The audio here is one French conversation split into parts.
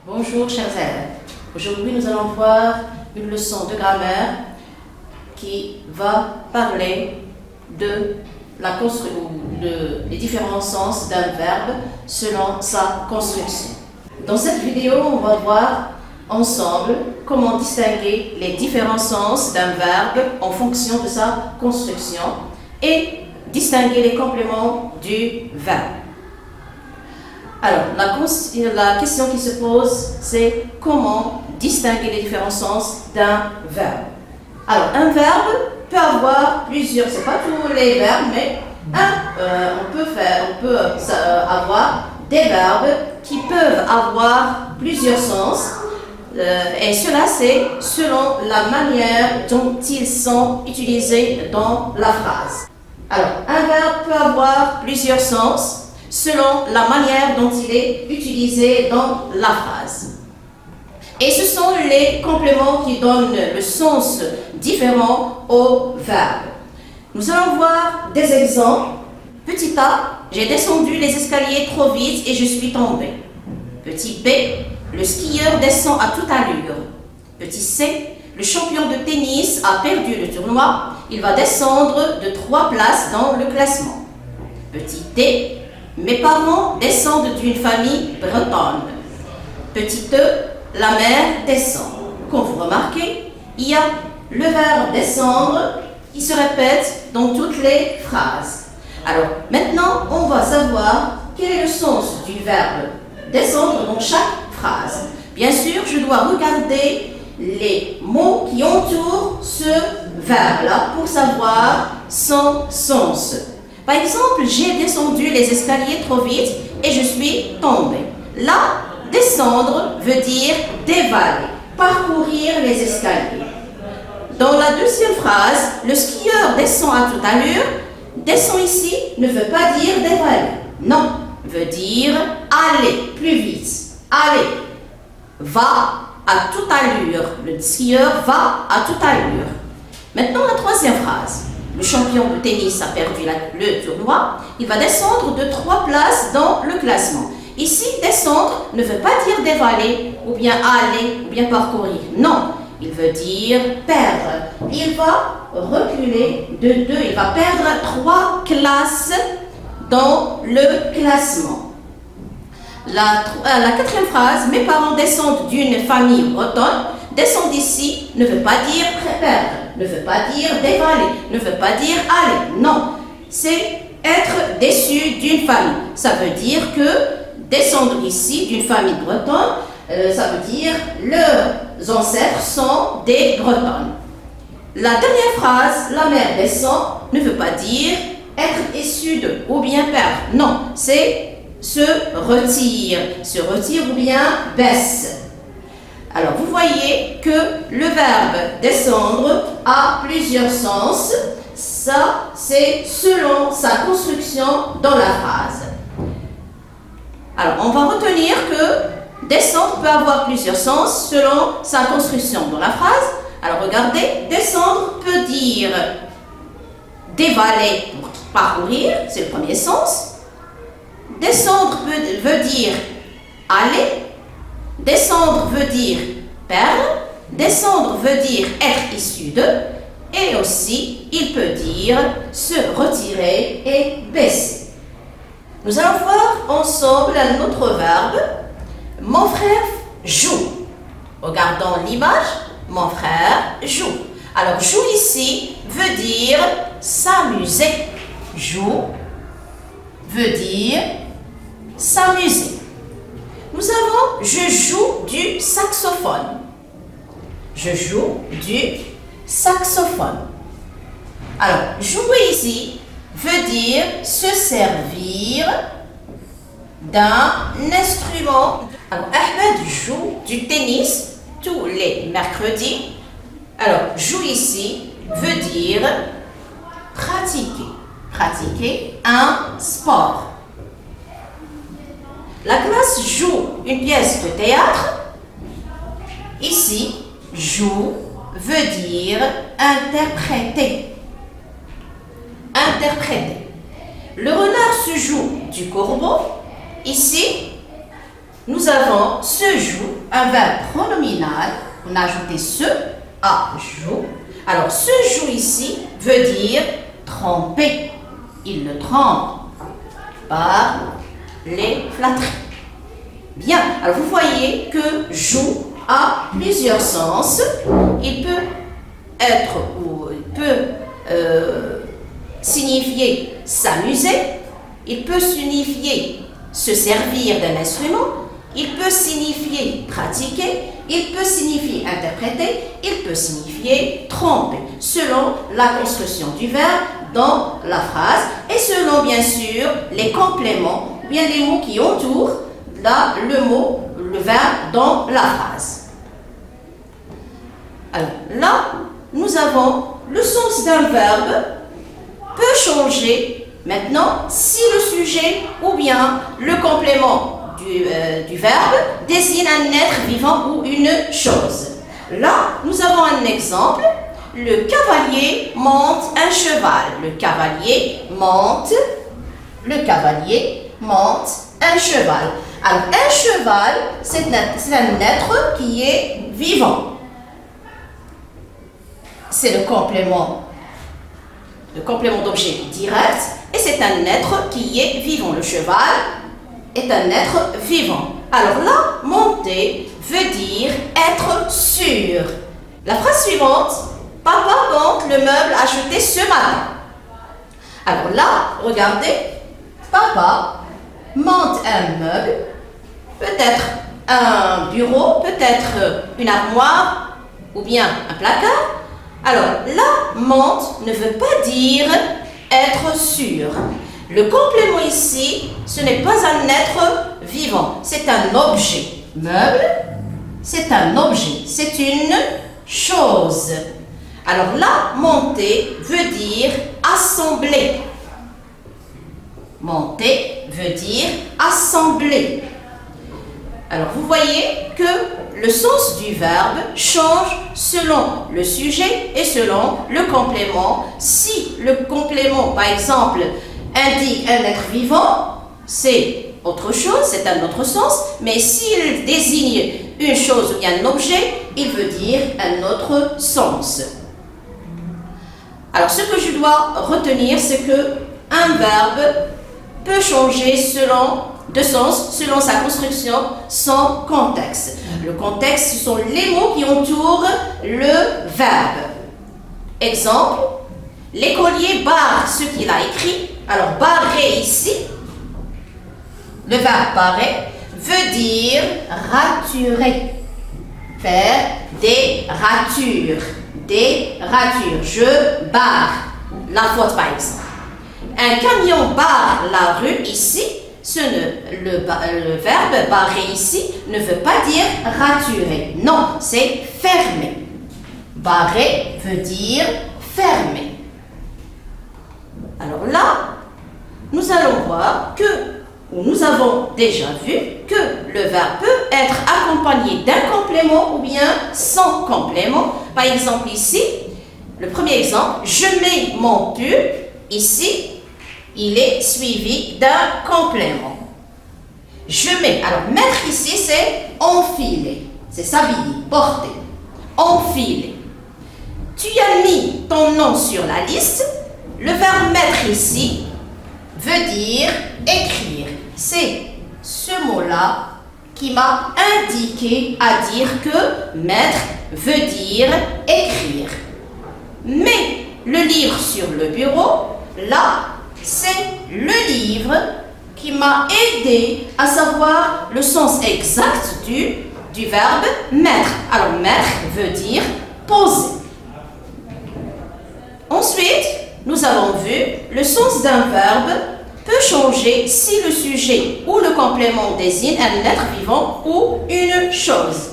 Bonjour chers élèves, aujourd'hui nous allons voir une leçon de grammaire qui va parler de des différents sens d'un verbe selon sa construction. Dans cette vidéo, on va voir ensemble comment distinguer les différents sens d'un verbe en fonction de sa construction et distinguer les compléments du verbe. Alors, la question qui se pose, c'est comment distinguer les différents sens d'un verbe. Alors, un verbe peut avoir plusieurs, c'est pas tous les verbes, mais on peut avoir des verbes qui peuvent avoir plusieurs sens, et cela c'est selon la manière dont ils sont utilisés dans la phrase. Alors, un verbe peut avoir plusieurs sens selon la manière dont il est utilisé dans la phrase. Et ce sont les compléments qui donnent le sens différent au verbe. Nous allons voir des exemples. Petit A, j'ai descendu les escaliers trop vite et je suis tombé. Petit B, le skieur descend à toute allure. Petit C, le champion de tennis a perdu le tournoi. Il va descendre de 3 places dans le classement. Petit D, mes parents descendent d'une famille bretonne. Petit E, la mère descend. Comme vous remarquez, il y a le verbe descendre qui se répète dans toutes les phrases. Alors, maintenant, on va savoir quel est le sens du verbe descendre dans chaque phrase. Bien sûr, je dois regarder les mots qui entourent ce verbe-là pour savoir son sens. Par exemple, j'ai descendu les escaliers trop vite et je suis tombé. Là, descendre veut dire dévaler, parcourir les escaliers. Dans la deuxième phrase, le skieur descend à toute allure. Descend ici ne veut pas dire dévaler. Non, veut dire aller plus vite. Aller, va à toute allure. Le skieur va à toute allure. Maintenant, la troisième phrase. Le champion de tennis a perdu le tournoi. Il va descendre de 3 places dans le classement. Ici, descendre ne veut pas dire dévaler, ou bien aller, ou bien parcourir. Non, il veut dire perdre. Il va reculer de 2. Il va perdre 3 classes dans le classement. La quatrième phrase, mes parents descendent d'une famille bretonne. Descendre ici ne veut pas dire perdre, ne veut pas dire dévaler, ne veut pas dire aller. Non, c'est être déçu d'une famille. Ça veut dire que descendre ici d'une famille bretonne, ça veut dire leurs ancêtres sont des Bretonnes. La dernière phrase, la mère descend, ne veut pas dire être issu de ou bien perdre. Non, c'est se retire ou bien baisse. Alors, vous voyez que le verbe descendre a plusieurs sens. Ça, c'est selon sa construction dans la phrase. Alors, on va retenir que descendre peut avoir plusieurs sens selon sa construction dans la phrase. Alors, regardez, descendre peut dire dévaler pour parcourir, c'est le premier sens. Descendre veut dire aller. Descendre veut dire perdre. Descendre veut dire être issu de. Et aussi, il peut dire se retirer et baisser. Nous allons voir ensemble un autre verbe. Mon frère joue. Regardons l'image. Mon frère joue. Alors, joue ici veut dire s'amuser. Joue veut dire s'amuser. Nous avons je joue du saxophone. Je joue du saxophone. Alors, jouer ici veut dire se servir d'un instrument. Alors, Ahmed joue du tennis tous les mercredis. Alors, joue ici veut dire pratiquer. Pratiquer un sport. La classe joue une pièce de théâtre. Ici, joue veut dire interpréter. Interpréter. Le renard se joue du corbeau. Ici, nous avons se joue, un verbe pronominal. On a ajouté ce à joue. Alors, se joue ici veut dire tremper. Il le trempe par les flatteries. Bien, alors vous voyez que joue a plusieurs sens. Il peut être ou il peut signifier s'amuser, il peut signifier se servir d'un instrument, il peut signifier pratiquer, il peut signifier interpréter, il peut signifier tromper, selon la construction du verbe dans la phrase et selon bien sûr les compléments, ou bien les mots qui entourent le mot, le verbe dans la phrase. Alors là, nous avons le sens d'un verbe peut changer maintenant si le sujet ou bien le complément du verbe désigne un être vivant ou une chose. Là, nous avons un exemple. Le cavalier monte un cheval. Le cavalier monte un cheval. Alors, un cheval, c'est un être qui est vivant. C'est le complément d'objet direct et c'est un être qui est vivant. Le cheval est un être vivant. Alors là, monter veut dire être sûr. La phrase suivante, papa monte le meuble acheté ce matin. Alors là, regardez, papa monte un meuble, peut-être un bureau, peut-être une armoire ou bien un placard. Alors là, monte ne veut pas dire être sûr. Le complément ici, ce n'est pas un être vivant, c'est un objet. Meuble, c'est un objet, c'est une chose. Alors là, monter veut dire assembler. Monter veut dire assembler. Alors vous voyez que le sens du verbe change selon le sujet et selon le complément. Si le complément, par exemple, indique un être vivant, c'est autre chose, c'est un autre sens. Mais s'il désigne une chose ou un objet, il veut dire un autre sens. Alors ce que je dois retenir, c'est que un verbe peut changer de sens selon sa construction, son contexte. Le contexte, ce sont les mots qui entourent le verbe. Exemple, l'écolier barre ce qu'il a écrit. Alors, barrer ici, le verbe barrer veut dire raturer. Faire des ratures. Des ratures. Je barre la faute, par exemple. Un camion barre la rue ici. Le verbe barrer ici ne veut pas dire raturer. Non, c'est fermer. Barrer veut dire fermer. Alors là, nous allons voir nous avons déjà vu que le verbe peut être accompagné d'un complément ou bien sans complément. Par exemple ici, le premier exemple, je mets mon pull ici. Il est suivi d'un complément. Je mets. Alors, mettre ici, c'est enfiler. C'est s'habiller, porter. Enfiler. Tu as mis ton nom sur la liste. Le verbe mettre ici veut dire écrire. C'est ce mot-là qui m'a indiqué à dire que mettre veut dire écrire. Mais le livre sur le bureau, là, c'est le livre qui m'a aidé à savoir le sens exact du verbe mettre. Alors, mettre veut dire poser. Ensuite, nous avons vu le sens d'un verbe peut changer si le sujet ou le complément désigne un être vivant ou une chose.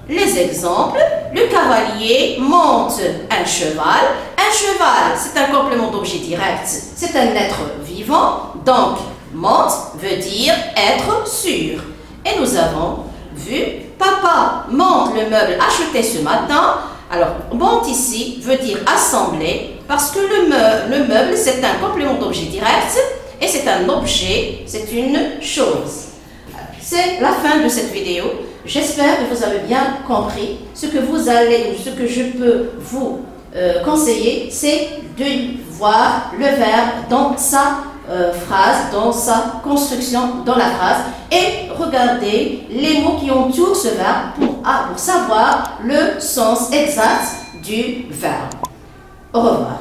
Les exemples, le cavalier monte un cheval. Un cheval, c'est un complément d'objet direct. C'est un être vivant. Donc, monte veut dire être sûr. Et nous avons vu, papa monte le meuble acheté ce matin. Alors, monte ici veut dire assembler. Parce que le meuble, c'est un complément d'objet direct et c'est un objet, c'est une chose. C'est la fin de cette vidéo. J'espère que vous avez bien compris. Ce que je peux vous conseiller, c'est de voir le verbe dans sa phrase, dans sa construction dans la phrase et regarder les mots qui entourent ce verbe pour savoir le sens exact du verbe. Au revoir.